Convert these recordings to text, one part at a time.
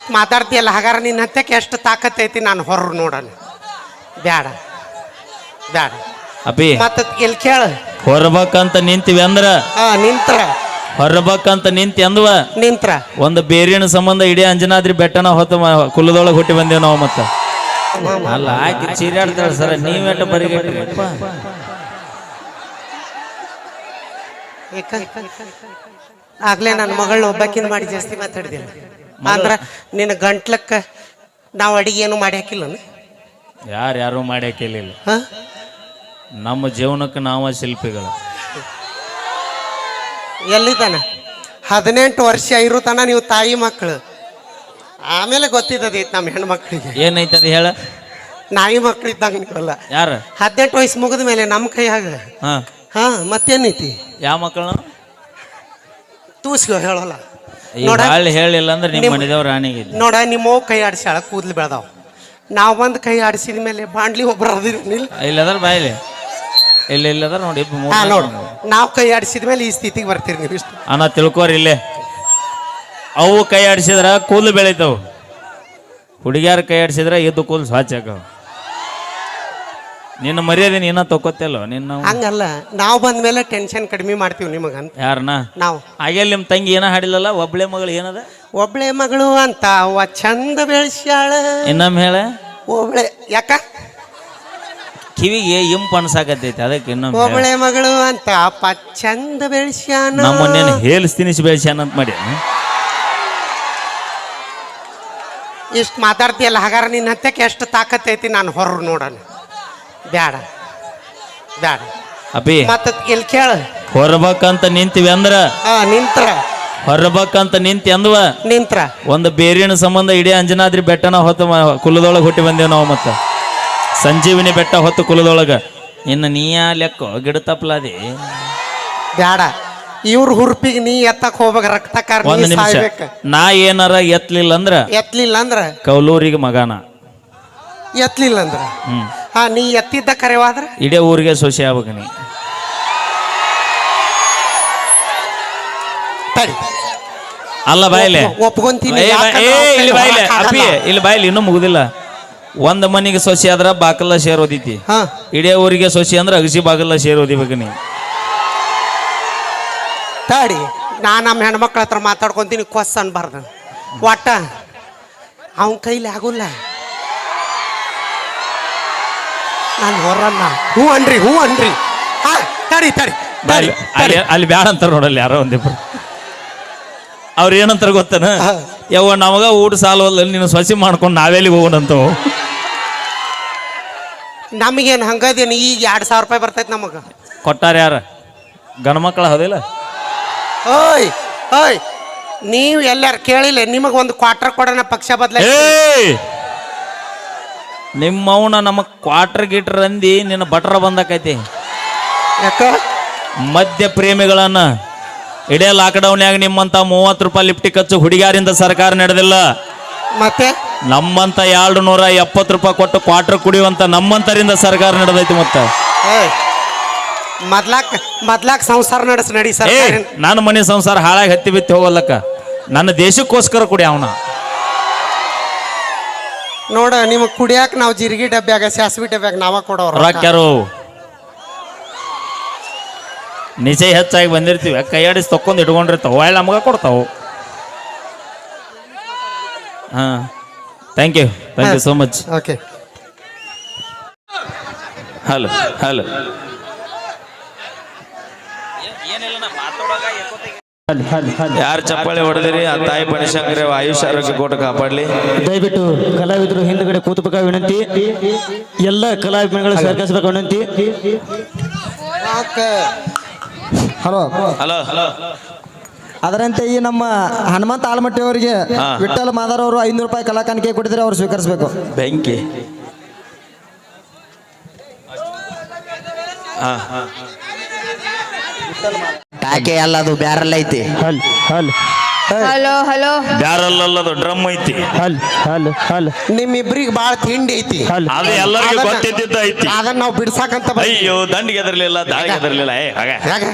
ಇಷ್ಟು ಮಾತಾಡ್ತೀಯಲ್ಲ ಹಾಗಾರ ನಿನ್ನ ಹತ್ತಕ್ಕೆ ಎಷ್ಟು ತಾಕತ್ತೈತಿ ನಾನು ಹೊರ ನೋಡೋಣ ಬ್ಯಾಡ ಬ್ಯಾಡ ಅಪ್ಪಿ ಮತ್ತ ಎಲ್ಲಿ ಕೇಳ ಹೊರಬೇಕಂತ ನಿಂತೀವಿ ಅಂದ್ರ ನಿಂತ್ರ ಹೊರಬೇಕಂತ ನಿಂತಿ ಅಂದ್ವ ನಿಂತ್ರ ಒಂದು ಬೇರಿನ ಸಂಬಂಧ ಇಡೀ ಅಂಜನಾದ್ರಿ ಬೆಟ್ಟನ ಹೊತ್ತು ಕುಲದೊಳಗೆ ಹುಟ್ಟಿ ಬಂದೇವ್ ನಾವು ಮತ್ತ ಅಲ್ಲ ಆಕಿ ಚೀರಾಡ್ತಾಳ ಸರ ನೀವೆಟ್ಟು ಬರಿಗಟ್ರಿಪ್ಪ ಆಗ್ಲೇ ನನ್ನ ಮಗಳನ್ನ ಒಬ್ಬಾಕಿನ ಮಾಡಿ ಜಾಸ್ತಿ ಮಾತಾಡಿದಿಲ್ಲ ಅಂದ್ರ ನಿನ್ನ ಗಂಟ್ಲಕ್ಕ ನಾವು ಅಡಿಗೆ ಏನು ಮಾಡಿ ಹಾಕಿಲ್ಲ ಯಾರು ಮಾಡಿ ಹಾಕಿಲ್ಲ ನಮ್ಮ ಜೀವನಕ್ಕೆ ನಾವ ಶಿಲ್ಪಿಗಳು ಎಲ್ಲಿದ್ದಾನ 18 ವರ್ಷ ಇರು ತನ ನೀವು ತಾಯಿ ಮಕ್ಕಳು ಆಮೇಲೆ ಗೊತ್ತಿದ್ದದೈತಿ ನಮ್ಮ ಹೆಣ್ಮಕ್ಳಿಗೆ ಏನೈತದ ಹೇಳ ನಾಯಿ ಮಕ್ಳು ಇದ್ದಂಗ ನೀವಲ್ಲ ಯಾರ 18 ವಯಸ್ಸು ಮುಗಿದ ಮೇಲೆ ನಮ್ಮ ಕೈಯಾಗ ಮತ್ತೇನೈತಿ ಯಾವ ಮಕ್ಕಳು ತೂಸ್ಕೋ ಹೇಳಲ್ಲ ನೋಡ ಹೇಳಿಲ್ಲ ಅಂದ್ರೆ ನಿಮ್ಮ ಮನೆದವ್ರ ಆಣಿಗೆ ನೋಡ ನಿಮ್ಮ ಕೈ ಆಡಿಸ್ಯಾಳ ಕೂದ್ಲು ಬೆಳೆದಾವ ನಾವು ಬಂದು ಕೈ ಆಡಿಸಿದ ಮೇಲೆ ಬಾಂಡ್ಲಿ ಒಬ್ರು ಇಲ್ಲದ್ರ ಬಾಯಿಲಿ ಇಲ್ಲದ್ರ ನೋಡಿ ನೋಡು ನಾವು ಕೈ ಆಡಿಸಿದ ಮೇಲೆ ಈ ಸ್ಥಿತಿಗೆ ಬರ್ತೀರಿ ನೀವು ಇಷ್ಟು ಅನ್ನ ತಿಳ್ಕೋರಿ ಇಲ್ಲೇ ಅವು ಕೈ ಆಡಿಸಿದ್ರ ಕೂದಲು ಬೆಳಿತಾವ ಹುಡುಗಿಯಾರ ಕೈ ಆಡಿಸಿದ್ರ ಎದ್ದು ಕೂದಲು ಸ್ವಚ್ಛ ಆಕವ ನಿನ್ನ ಮರ್ಯಾದೆ ನೀನ ತಕೋತಿಲ್ಲ ನಿನ್ನ ಹಂಗಲ್ಲ ನಾವು ಬಂದ ಮೇಲೆ ಟೆನ್ಷನ್ ಕಡಿಮೆ ಮಾಡ್ತೀವಿ ನಿಮಗಂತ ಯಾರನ್ನ ನಾವು ಹಾಗೆ ನಿಮ್ಮ ತಂಗಿ ಏನ ಹಾಡಿಲ್ಲಲ್ಲ ಒಬ್ಳೆ ಮಗಳು ಏನದ ಒಬ್ಳೆ ಮಗಳು ಅಂತ ಅವ್ವ ಚಂದ ಬೆಳೆಸ್ಯಾಳ ಇನ್ನೊಮ್ಮೆ ಹೇಳ ಒಬ್ಳೆ ಯಾಕ ಕಿವಿಗೆ ಇಂಪು ಅನ್ಸಾಕತ್ತೈತಿ ಅದಕ್ಕೆ ಇನ್ನೊಮ್ಮೆ ಒಬ್ಳೆ ಮಗಳು ಅಂತ ಅಪ್ಪ ಚಂದ ಬೆಳೆಸ್ಯಾನ ನಮ್ಮನ್ನೇನು ಹೇಲ್ಸ್ ತಿನಿಸಿ ಬೆಳೆಸ್ಯಾನ ಅಂತ ಮಾಡಿ ಇಷ್ಟು ಮಾತಾಡ್ತೀಯಲ್ಲ ಹಾಗಾರ ನಿನ್ನ ಹತ್ತಕ್ಕೆ ಎಷ್ಟು ತಾಕತ್ತೈತಿ ನಾನು ಹೊರ ನೋಡೋಣ ಬ್ಯಾಡ ಬ್ಯಾಡ ಅಪ್ಪಿ ಮತ್ತ ಎಲ್ಲಿ ಕೇಳ ಹೊರಬೇಕಂತ ನಿಂತೀವಿ ಅಂದ್ರ ನಿಂತ್ರ ಹೊರಬೇಕಂತ ನಿಂತಿ ಅಂದ್ವ ನಿಂತ್ರ ಒಂದು ಬೇರಿನ ಸಂಬಂಧ ಇಡೀ ಅಂಜನಾದ್ರಿ ಬೆಟ್ಟನ ಹೊತ್ತು ಕುಲದೊಳಗೆ ಹುಟ್ಟಿ ಬಂದೇವ್ ನಾವು ಮತ್ತ ಸಂಜೀವಿನಿ ಬೆಟ್ಟ ಹೊತ್ತು ಕುಲದೊಳಗ ಇನ್ನು ನೀಯ ಲೆಕ್ಕ ಗಿಡ ತಪ್ಪಲಾದಿ ಬ್ಯಾಡ ಇವ್ರ ಹುರ್ಪಿಗೆ ನೀ ಎತ್ತಕ್ ಹೋಗ್ಬೇಕ ರಕ್ತಕಾರ ಒಂದು ನಿಮಿಷ ನಾ ಏನಾರ ಎತ್ತಲಿಲ್ಲ ಅಂದ್ರ ಕೌಲೂರಿಗೆ ಮಗನ ಎತ್ತಲಿಲ್ಲ ಅಂದ್ರ ನೀ ಎತ್ತಿದ್ದ ಕರೆವಾದ್ರ ಇಡೀ ಊರಿಗೆ ಸೊಸೆ ಆಗ್ಬೇಕು ನೀ ಅಲ್ಲ ಬಾಯಿಲೆ ಒಪ್ಕೊಂತೀನಿ ಇಲ್ಲಿ ಬಾಯಿಲಿ ಇನ್ನೂ ಮುಗುದಿಲ್ಲ ಒಂದ್ ಮನಿಗೆ ಸೊಸೆ ಆದ್ರ ಬಾಕಲ್ಲ ಶೇರ್ ಓದಿತಿ ಇಡೀ ಊರಿಗೆ ಸೊಸೆ ಅಂದ್ರ ಅಗಸಿ ಬಾಗಲ್ಲ ಶೇರ್ ಓದಿಬೇಕು ನೀ ತಾಡಿ ನಾ ನಮ್ಮ ಹೆಣ್ಮಕ್ಳ ಹತ್ರ ಮಾತಾಡ್ಕೊಂತೀನಿ ಕೊಸ್ ಅನ್ಬಾರ್ದ ಒಟ್ಟ ಅವನ ಕೈಲಿ ಆಗುಲ್ಲ ನಾನು ಹೊರಲ್ಲ ಹೂ ಅನ್ರಿ ತಡಿ ತಡಿ ಅಲ್ಲಿ ಬ್ಯಾಡ ಅಂತಾರ ನೋಡಲ್ಲ ಯಾರೋ ಒಂದಿಬ್ರು ಅವ್ರ ಏನಂತಾರ ಗೊತ್ತನ ಯವ್ವ ನಮಗ ಊಟ ಸಾಲವಲ್ಲ ನೀನು ಸೊಸಿ ಮಾಡ್ಕೊಂಡು ನಾವೆಲ್ಲಿಗೆ ಹೋಗೋಣಂತವು ನಮಗೇನು ಹಂಗದೇನು ಈಗ 2,000 ರೂಪಾಯಿ ಬರ್ತೈತೆ ನಮಗ ಕೊಟ್ಟಾರ ಯಾರ ಗಣಮಕ್ಕಳ ಹೌದಿಲ್ಲ ಓಯ್ ನೀವು ಎಲ್ಲಾರು ಕೇಳಿಲ್ಲ ನಿಮಗ ಒಂದು ಕ್ವಾರ್ಟರ್ ಕೊಡೋಣ ಪಕ್ಷ ಬದಲ ನಿಮ್ಮವನ ನಮಗ್ ಕ್ವಾರ್ಟರ್ ಗೀಟರ್ ಅಂದಿ ನಿನ್ನ ಬಟ್ರ ಬಂದಕೈತಿ ಯಾಕ ಮದ್ಯ ಪ್ರೇಮಿಗಳನ್ನ ಇಡೇ ಲಾಕ್ಡೌನ್ಯಾಗ ನಿಮ್ಮಂತ 30 ರೂಪಾಯಿ ಲಿಫ್ಟಿ ಖರ್ಚು ಹುಡುಗಿಯಾರಿಂದ ಸರ್ಕಾರ ನಡೆದಿಲ್ಲ ಮತ್ತೆ ನಮ್ಮಂತ 270 ರೂಪಾಯಿ ಕೊಟ್ಟು ಕ್ವಾರ್ಟರ್ ಕುಡಿಯುವಂತ ನಮ್ಮಂತರಿಂದ ಸರ್ಕಾರ ನಡೆದೈತಿ ಮತ್ತೆ ಮೊದ್ಲಾಕ್ ಸಂಸಾರ ನಡಿ ಸರ್ ನನ್ನ ಮನೆ ಸಂಸಾರ ಹಾಳಾಗಿ ಹತ್ತಿ ಬಿತ್ತಿ ಹೋಗಲ್ಲಕ್ಕ ನನ್ನ ದೇಶಕ್ಕೋಸ್ಕರ ಕುಡಿ ಅವನ ನೋಡ ನಿಮಗ್ ಕುಡಿಯಾಕ ನಾವು ಜೀರಿಗೆ ಡಬ್ಬ್ಯಾಗ ಸಾಸ್ವಿ ಡಬ್ಬ್ಯಾಗ ನಾವ ಕೊಡೋರು ರಾಕ್ಯಾರು ನಿಜ ಹೆಚ್ಚಾಗಿ ಬಂದಿರ್ತೀವಿ ಕೈಯಾಡಿಸಿ ತಕ್ಕೊಂಡ್ ಇಟ್ಕೊಂಡಿರ್ತಾವ ಒಳ್ಳೆ ನಮಗ ಕೊಡ್ತಾವು thank you so much okay hello ಯಾರು ಚಪ್ಪಾಳೆ ಹೊಡೆದಿರಿ ಆ ತಾಯಿ ಪಣಿಶಂಕರ ಆಯುಷ್ ಆರೋಗ್ಯ ಕೋಟ ಕಾಪಾಡಲಿ. ದಯವಿಟ್ಟು ಕಲಾವಿದರು ಹಿಂದುಗಡೆ ಕೂತಬೇಕಾದ ವಿನಂತಿ, ಎಲ್ಲ ಕಲಾವಿದರುಗಳು ಸಹಕರಿಸಬೇಕು ವಿನಂತಿ. ಹಲೋ ಹಲೋ ಹಲೋ ಅದರಂತೆ ಈ ನಮ್ಮ ಹನುಮಂತ ಆಲಮಟ್ಟಿ ಅವರಿಗೆ ವಿಠ್ಠಲ ಮಾದಾರ್ ಅವರು 500 ರೂಪಾಯಿ ಕಲಾ ಕಾಣಿಕೆ ಕೊಟ್ಟಿದ್ರೆ ಅವ್ರು ಸ್ವೀಕರಿಸಬೇಕು. ಬೆಂಕಿ ಟಾಕೆ ಅಲ್ಲ, ಅದು ಬ್ಯಾರಲ್ ಐತಿ. ಹಲೋ ಹಲೋ ಬ್ಯಾರಲ್ ಅಲ್ಲದು ಡ್ರಮ್ ಐತಿ ಹಲ್ ಹಲ್ ಹಲ್ ನಿಮ್ಮಿಬ್ರಿಗೆ ಬಾಳ ತಿಂಡಿ ಐತಿ ಹಲ್ ಅದು ಎಲ್ಲರಿಗೂ ಅದನ್ನ- ಗೊತ್ತಿದ್ದ ಐತಿ ಅದನ್ನ ನಾವು ಬಿಡ್ಸಾಕಂತ ಅಯ್ಯೋ ದಂಡಿಗೆ ಎದರ್ಲಿಲ್ಲ ದಾಳಿಗೆ ಎದರ್ಲಿಲ್ಲ ಹಾಗ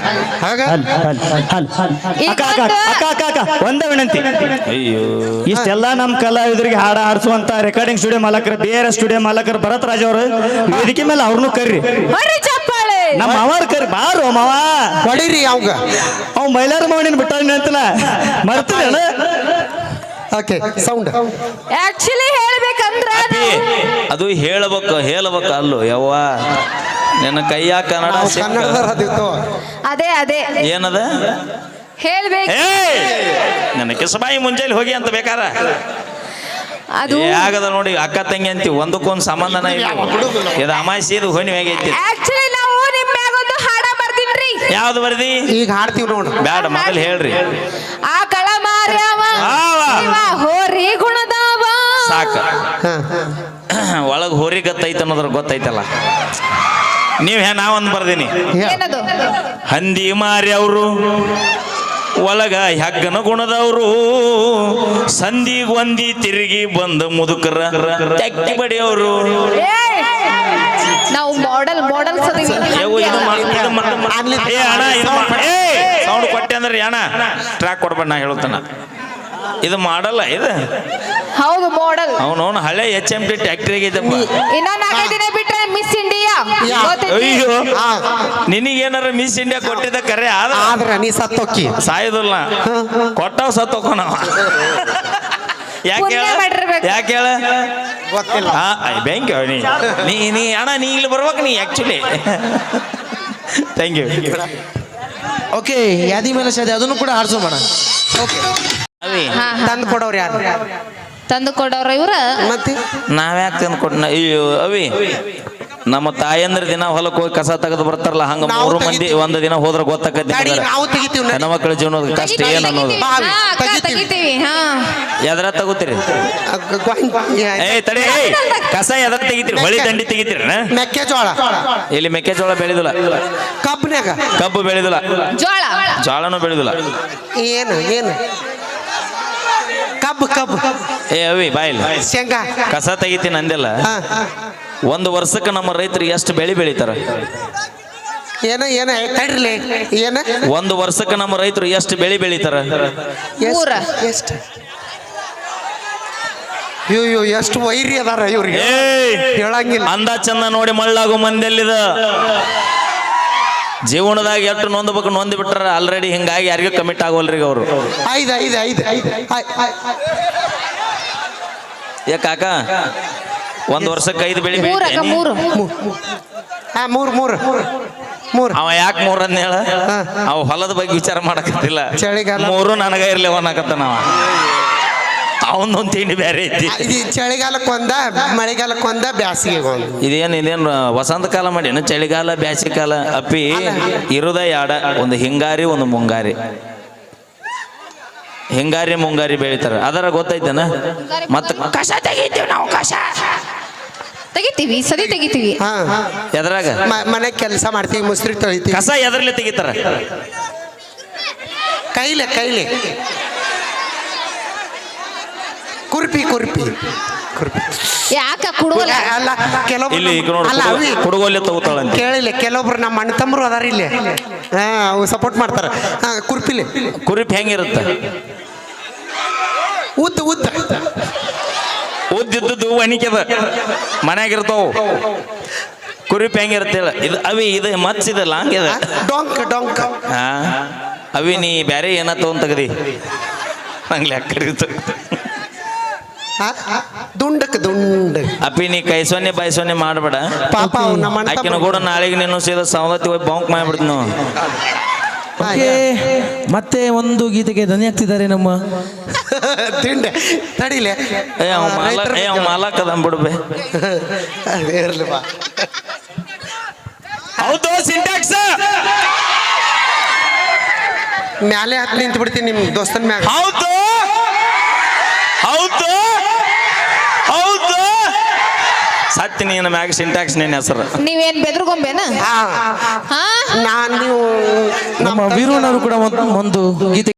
ಹಾಗ ಹಲ್ ಹಲ್ ಹಲ್ ಹಲ್ ಅಕ್ಕ ಅಕ್ಕ ಅಕ್ಕ ಅಕ್ಕ ಅಕ್ಕ ಒಂದೇ ವಿನಂತಿ ಅಯ್ಯೋ ಇಷ್ಟೆಲ್ಲ ನಮ್ಮ ಕಲಾವಿದರಿಗೆ ಹಾಡ ಆಡಿಸುವಂತ ರೆಕಾರ್ಡಿಂಗ್ ಸ್ಟುಡಿಯೋ ಮಾಲಕರು ಬೇರೆ ಸ್ಟುಡಿಯೋ ಮಾಲಕರು ಭರತ್ ರಾಜ್ ಅವರು ವೇದಿಕೆ ಮೇಲೆ ಅವ್ರನ್ನೂ ಕರ್ರಿ ಬರ್ರಿ ಚಪ್ಪಾಳೆ ನಮ್ಮ ಮಾವಾರ್ ಕರಿ ಬಾರು ಮಾವ ಹೊಡಿರಿ ಅವಾಗ ಅವ್ ಮೈಲಾರ ಮಾವನಿನ ಬಿಟ್ಟ ಅಂತಲ್ಲ ಮರ್ತೀರಣ ಓಕೆ ಸೌಂಡ್ ಆಕ್ಚುಲಿ ಹೇಳ್ಬೇಕಂದ್ರ ಅದು ಹೇಳಬೇಕು ಅಲ್ಲೋ ಯವ್ವ ನಿನ್ನ ಕೈಯ ಕನ್ನಡ ನಾವು ಸಿಕ್ಕ. ಕನ್ನಡದವ್ರು ಅದಿತ್ತು ಅದೇ ಅದೇ ಏನದ ಹೇಳ್ಬೇಕು ನನ್ನ ಕಿಸಬಾಯಿ ಮುಂಜಾನೆ ಹೋಗಿ ಅಂತ ಬೇಕಾರ ಅದು ಆಗದ ನೋಡಿ ಅಕ್ಕ ತಂಗಿ ಅಂತೀವಿ ಒಂದಕ್ಕೊಂದು ಸಂಬಂಧನ ಇಲ್ಲ ಇದು ಅಮಾಸಿ ಇದು ಹುಣ್ಣಿಮೆ ಆಗೈತಿ ಆಕ್ಚುಲಿ ನಾವು ನಿಮ್ ಮ್ಯಾಗೊಂದು ಹಾಡ ಬರ್ತೀನ್ರಿ ಯಾವ್ದು ಬರ್ದಿ ಈಗ ಹಾಡ್ತೀವಿ ನೋಡು ಬ್ಯಾಡ ಮೊದಲು ಹೇಳ್ರಿ ಆ ಕಳ ಮಾರ್ಯಾವ ಆವ. ಇವ ಹೋರಿ ಗುಣದವ ಸಾಕ ಹಾ ಒಳಗ್ ಹೋರಿ ಗತ್ತೈತೆ ಅನ್ನೋದ್ರ ಗೊತ್ತೈತಲ್ಲ ನೀವ್ ನಾವೊಂದು ಬರ್ದೀನಿ ಏನದು ಹಂದಿ ಮಾರಿ ಅವರು ಒಳಗ ಹೆಗ್ಗನ ಗುಣದವರು ಸಂದಿಗ್ ಒಂದಿ ತಿರುಗಿ ಬಂದ ಮುದುಕರ ತೆಕ್ಕಿ ಬಡಿಯವರು ಏಯ್! ನಾವು ಮಾಡೆಲ್ ಸೌಂಡ್ ಕೊಟ್ಟೆ ಅಂದ್ರೆ ಅಣ್ಣ ಟ್ರ್ಯಾಕ್ ಕೊಡ್ಬೇಡ ನಾ ಹೇಳ್ತಾನ ಇದು ಮಾಡಲ್ಲ ಇದು ಹೌದು ಮಾಡೆಲ್ ಅವನವನು ಹಳೆ HMT ಟ್ಯಾಕ್ಟ್ರಿಗೆ ಇದ್ದಪ್ಪ ಇನ್ನ 4 ದಿನ ಬಿಟ್ರೆ ಮಿಸ್ ಇಂಡಿಯಾ ಅಯ್ಯೋ ನಿನಗೇನಾರ ಮಿಸ್ ಇಂಡಿಯಾ ಕೊಟ್ಟಿದ್ದ ಕರೆ ಆದ್ರ ನೀ ಸತ್ತೋಕ್ಕಿ ಸಾಯುದಿಲ್ಲ ಕೊಟ್ಟವ್ ಸತ್ತೋಕೋಣವ ಪುಣ್ಯ ಮಾಡಿರ್ಬೇಕು. ಯಾಕೆ ಹೇಳ ಗೊತ್ತಿಲ್ಲ ಬ್ಯಾಂಕ್ ನೀ ಅಣ್ಣ ನೀ ಇಲ್ಲಿ ಬರ್ಬೇಕು ನೀ ಆಕ್ಚುಲಿ ಥ್ಯಾಂಕ್ ಯು ಓಕೆ ಯಾದಿ ಮೇಲೆ ಶಾದಿ ಅದನ್ನು ಕೂಡ ಆಡ್ಸೋಣ ಓಕೆ ಅವಿ ತಂದು ಕೊಡೋರು ಯಾರು ತಂದು ಕೊಡೋರ ಇವ್ರ ಮತ್ತೆ ನಾವ್ಯಾಕೆ ತಂದು ಕೊಟ್ಟ ಅಯ್ಯೋ ಅವಿ ನಮ್ಮ ತಾಯಂದ್ರ ದಿನ ಹೊಲಕ್ಕೆ ಹೋಗಿ ಕಸ ತೆಗೆದು ಬರ್ತಾರಲ್ಲ ಹಂಗ ನಾವು 3 ಮಂದಿ ಒಂದು ದಿನ ಹೋದ್ರ ಗೊತ್ತಾಕತಿ ಗಾಡಿ ನಾವು ತೆಗಿತೀವಿ ಹೆಣ್ಣ ಮಕ್ಕಳ ಜೀವನದ ಕಷ್ಟ ಏನ್ ಅನ್ನೋದು ತೆಗಿತೀವಿ ಹಾ ಎದ್ರ ತಗೋತೀರಿ ತಡೆ ಕಸ ಎದ್ರ ತೆಗಿತೀರಿ ಹೊಳಿ ದಂಡಿ ತೆಗಿತೀರಿ ಮೆಕ್ಕೆಜೋಳ ಇಲ್ಲಿ ಮೆಕ್ಕೆಜೋಳ ಬೆಳೆದಿಲ್ಲ ಕಬ್ಬಿನಾಗ ಕಬ್ಬು ಬೆಳೆದಿಲ್ಲ ಜೋಳ ಜೋಳನೂ ಬೆಳೆದಿಲ್ಲ ಏನು ಕಬ್ಬು ಅವಿ ಬಾಯಿಲ್ ಶೇಂಗಾ ಕಸ ತೆಗಿತೀನಿ ಅಂದೆಲ್ಲ ಹಾ ಒಂದು ವರ್ಷಕ್ಕೆ ನಮ್ಮ ರೈತರು ಎಷ್ಟು ಬೆಳೆ ಬೆಳಿತಾರ ಏನ ಕಡ್ರಲಿ ಏನ ಒಂದು ವರ್ಷಕ್ಕೆ ನಮ್ಮ ರೈತರು ಎಷ್ಟು ಬೆಳೆ ಬೆಳಿತಾರ ಮೂರ. ಎಷ್ಟು ಅಯ್ಯೋ ಎಷ್ಟು ವೈರಿ ಅದಾರ ಇವ್ರಿಗೆ ಹೇಳಂಗಿಲ್ಲ ಅಂದ ಚಂದ ನೋಡಿ ಮಳ್ಳಾಗು ಮಂದೆಲ್ಲಿದ ಜೀವನದಾಗ ಎಷ್ಟು ನೊಂದ್ಬೇಕು ನೊಂದ್ ಬಿಟ್ಟಾರ ಆಲ್ರೆಡಿ ಹಿಂಗಾಗಿ ಯಾರಿಗೂ ಕಮಿಟ್ ಆಗೋಲ್ರಿ ಅವರು ಐದು ಕಾಕ ಒಂದ್ ವರ್ಷಕ್ಕೆ 5 ಬೆಳೆ ಮೂರಕ್ಕ ಬೆಳಿತಾನೆ ಮೂರು ಹಾ ಮೂರು ಅವ ಯಾಕೆ 3 ಅಂದ್ ಹೇಳ ಅವ ಹೊಲದ ಬಗ್ಗೆ ವಿಚಾರ ಮಾಡಕತ್ತಿಲ್ಲ ಚಳಿಗಾಲ. 3 ನನಗ ಇರ್ಲಿ ಅವನಾಕತ್ತಾನ ಅವನೊಂದು ತಿಂಡಿ ಬೇರೆ ಐತಿ ಇದು ಚಳಿಗಾಲಕ್ಕೊಂದ ಮಳೆಗಾಲಕ್ಕೊಂದ ಬ್ಯಾಸಿಗೆಗೊಂದು ಇದೇನು ವಸಂತ ಕಾಲ ಮಾಡಿ ಚಳಿಗಾಲ ಬ್ಯಾಸಿಗೆ ಕಾಲ ಅಪ್ಪಿ ಇರುದ ಯಾಡ ಒಂದು ಹಿಂಗಾರಿ ಒಂದು ಮುಂಗಾರಿ ಹಿಂಗಾರಿ ಮುಂಗಾರಿ ಬೆಳಿತಾರ ಅದರ ಗೊತ್ತೈತೇನ ಮತ್ತ ಕಸ ತೆಗಿತೀವಿ ನಾವು ಕಸ ತೆಗಿತೀವಿ ಸದಿ ತೆಗಿತೀವಿ ಹಾ ಎದ್ರಾಗ ಮನೆ ಕೆಲಸ ಮಾಡ್ತೀವಿ ಮುಸ್ರಿ ತೊಳಿತೀವಿ ಕಸ ಎದ್ರಲ್ಲಿ ತೆಗಿತಾರ ಕೈಲೆ ಕುರ್ಪಿ ಯಾಕ ಕುಡುವಲ್ಲ ಅಲ್ಲ ಕೆಲವೊಬ್ರು ಇಲ್ಲಿ ಈಗ ನೋಡು ಅಲ್ಲ ಅವಿ ಕುಡುಗೋಲೆ ತಗೋತಾಳಂತ ಕೇಳಿಲ್ಲ ಕೆಲವೊಬ್ರು ನಮ್ಮ ಅಣ್ಣ ತಮ್ಮರು ಅದಾರ ಇಲ್ಲಿ ಹಾ ಅವು ಸಪೋರ್ಟ್ ಮಾಡ್ತಾರ ಹಾ ಕುರ್ಪಿಲಿ ಕುರಿಪ್ ಹೆಂಗಿರುತ್ತ ಉದ್ದ ಉದ್ದಿದ್ದು ಒಣಿಕೆದ ಮನ್ಯಾಗಿರ್ತಾವ ಕುರಿಪ್ ಹೆಂಗಿರುತ್ತೆ ಹೇಳ ಇದು ಅವಿ ಇದು ಮಚ್ಚಿದ ಲಾಂಗ್ ಇದೆ ಡೊಂಕ್ ಹಾ ಅವಿ ನೀ ಬ್ಯಾರೆ ಏನ ತಗೊಂಡ್ ತಗದಿ ನಂಗೆ ಲೆಕ್ಕ ದುಂಡ ಅಪ್ಪಿ ನೀ ಕೈ ಸೊನ್ನೆ ಬಾಯಿ ಸೊನ್ನೆ ಮಾಡ್ಬೇಡ ಪಾಪ ಅವ್ ನಮ್ಮ ಅಣ್ಣ ಆಕಿನ ಕೂಡ ನಾಳೆಗೆ ನೀನು ಸೀದಾ ಸೌದತ್ತಿ ಹೋಗಿ ಬಾಂಕ್ ಮಾಡ್ಬಿಡ್ತು ನಾವು ಓಕೆ ಮತ್ತೆ ಒಂದು ಗೀತೆಗೆ ಧ್ವನಿ ಹಾಕ್ತಿದ್ದಾರೆ ನಮ್ಮ ತಿಂಡೆ ತಡಿಲೆ ಅವ್ ಮಾಲಕ್ ಅದ ಬಿಡ್ಬೆ ಇರ್ಲಿ ಬಾ ಹೌದು ಸಿಂಟ್ಯಾಕ್ಸ್ ಮ್ಯಾಲೆ ಹತ್ತಿ ನಿಂತು ಬಿಡ್ತೀನಿ ನಿಮ್ ದೋಸ್ತನ ಮ್ಯಾಗ ಹೌದು ಸತ್ತಿ ನೀನು ಮ್ಯಾಗ ಸಿಂಟ್ಯಾಕ್ಸ್ ನಿನ್ನ ಹೆಸರು ನೀವೇನ್ ಬೆದ್ರಗೊಂಬೇನ ಹಾ ಹಾ ನಾನು ನೀವು ನಮ್ಮ ವೀರಣ್ಣವರು ಕೂಡ ಒಂದು ಗೀತೆ